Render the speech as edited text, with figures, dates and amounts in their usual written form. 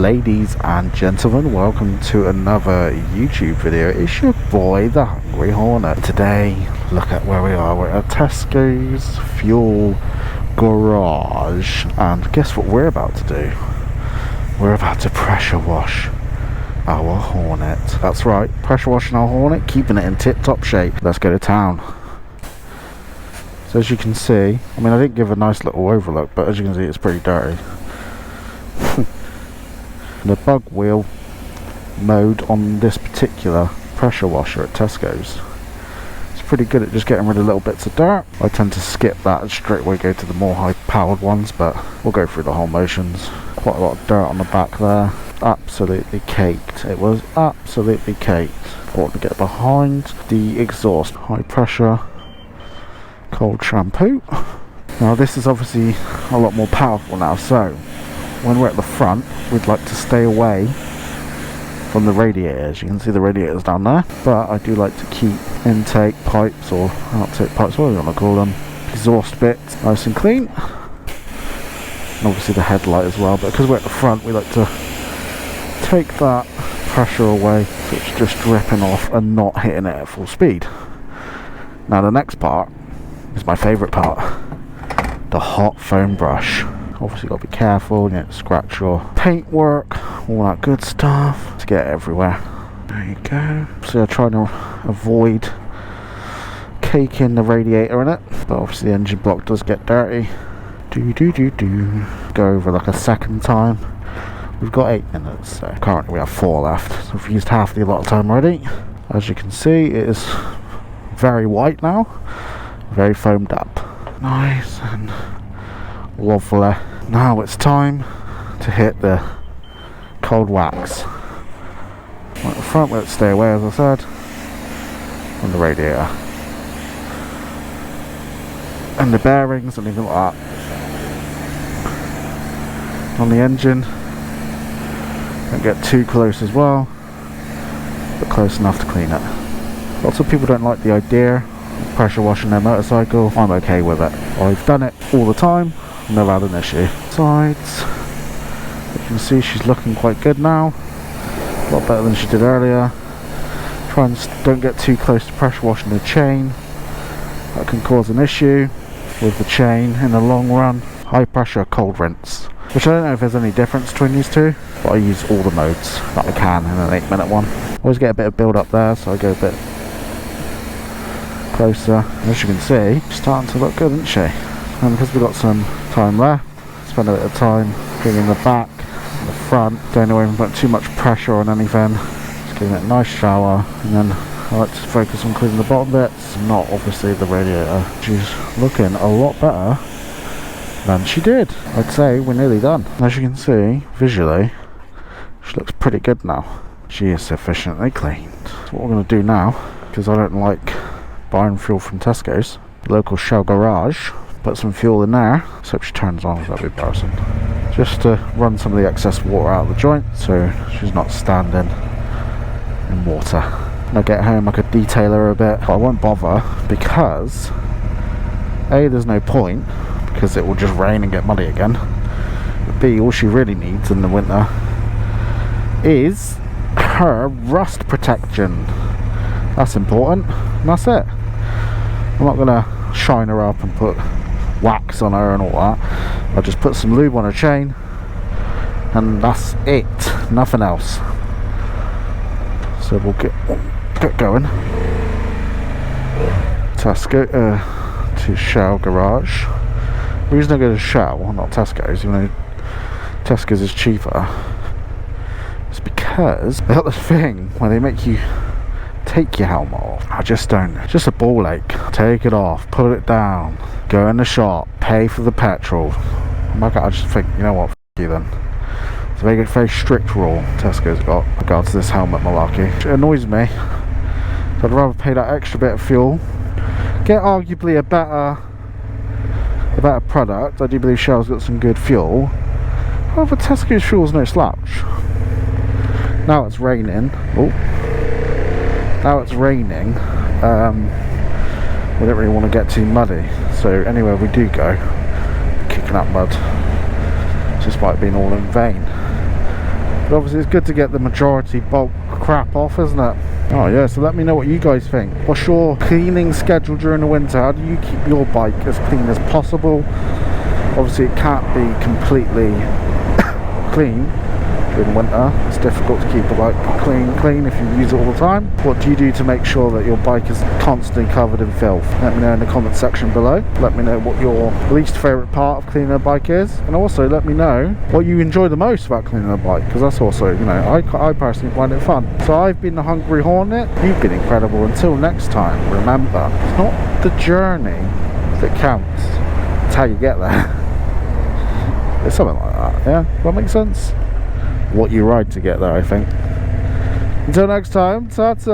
Ladies and gentlemen, welcome to another YouTube video. It's your boy, the Hungry Hornet. Today, look at where we are. We're at Tesco's Fuel Garage. And guess what we're about to do? We're about to pressure wash our Hornet. That's right, pressure washing our Hornet, keeping it in tip-top shape. Let's go to town. So as you can see, I mean, I didn't give a nice little overlook, but as you can see, it's pretty dirty. The bug wheel mode on this particular pressure washer at Tesco's, it's pretty good at just getting rid of little bits of dirt. I tend to skip that and straight away go to the more high powered ones, but we'll go through the whole motions. Quite a lot of dirt on the back there, absolutely caked. It was absolutely caked. Important to get behind the exhaust. High pressure cold shampoo. Now this is obviously a lot more powerful now, so when we're at the front, we'd like to stay away from the radiators. You can see the radiators down there, but I do like to keep intake pipes or outtake pipes, whatever you want to call them, exhaust bits nice and clean, and obviously the headlight as well. But because we're at the front, we like to take that pressure away so it's just dripping off and not hitting it at full speed. Now the next part is my favourite part, the hot foam brush. Obviously got to be careful, you know, scratch your paintwork, all that good stuff to get everywhere. There you go. So I'm trying to avoid caking the radiator in it, but obviously the engine block does get dirty. Go over like a second time. We've got 8 minutes, so currently we have 4 left. So we've used half the allotted time already. As you can see, it is very white now, very foamed up. Nice and lovely. Now it's time to hit the cold wax. Right at the front, let's stay away, as I said, from the radiator and the bearings and anything like that. On the engine, don't get too close as well, but close enough to clean it. Lots of people don't like the idea of pressure washing their motorcycle. I'm okay with it. I've done it all the time, never had an issue. Sides, you can see she's looking quite good now, a lot better than she did earlier. Try and don't get too close to pressure washing the chain, that can cause an issue with the chain in the long run. High pressure cold rinse, which I don't know if there's any difference between these two, but I use all the modes that I can in an 8-minute one. Always get a bit of build up there, so I go a bit closer. As you can see, she's starting to look good, isn't she? And because we've got some time left, spend a bit of time cleaning the back and the front, don't know even put too much pressure on anything, just giving it a nice shower, and then I like to focus on cleaning the bottom bits, not obviously the radiator. She's looking a lot better than she did. I'd say we're nearly done. As you can see, visually, she looks pretty good now. She is sufficiently cleaned. So what we're going to do now, because I don't like buying fuel from Tesco's, local Shell garage, put some fuel in there. So hope she turns on, that'd be embarrassing. Just to run some of the excess water out of the joint so she's not standing in water. When I get home I could detail her a bit, but I won't bother because A, there's no point because it will just rain and get muddy again. But B, all she really needs in the winter is her rust protection. That's important, and that's it. I'm not gonna shine her up and put wax on her and all that. I'll just put some lube on her chain and that's it, nothing else. So we'll get going. Tesco to Shell garage. The reason I go to Shell, well, not Tesco's, even though Tesco's is cheaper, is because they got this thing where they make you take your helmet off. I just don't. It's just a ball ache. Take it off, put it down, go in the shop, pay for the petrol. I just think, you know what, f you then. It's a very strict rule Tesco's got in regards to this helmet malarkey. It annoys me. So I'd rather pay that extra bit of fuel, get arguably a better product. I do believe Shell's got some good fuel. However, Tesco's fuel's no slouch. Now it's raining. Now it's raining, we don't really want to get too muddy, so anywhere we do go, we're kicking up mud. Just might have been all in vain. But obviously it's good to get the majority bulk crap off, isn't it? Oh yeah, so let me know what you guys think. What's your cleaning schedule during the winter? How do you keep your bike as clean as possible? Obviously it can't be completely clean during winter. It's difficult to keep a bike clean if you use it all the time. What do you do to make sure that your bike is constantly covered in filth? Let me know in the comment section below. Let me know what your least favourite part of cleaning a bike is, and also let me know what you enjoy the most about cleaning a bike, because that's also, you know, I personally find it fun. So I've been the Hungry Hornet. You've been incredible. Until next time, remember, it's not the journey that counts, it's how you get there. It's something like that, yeah? Does that make sense? What you ride to get there, I think. Until next time, ta-ta!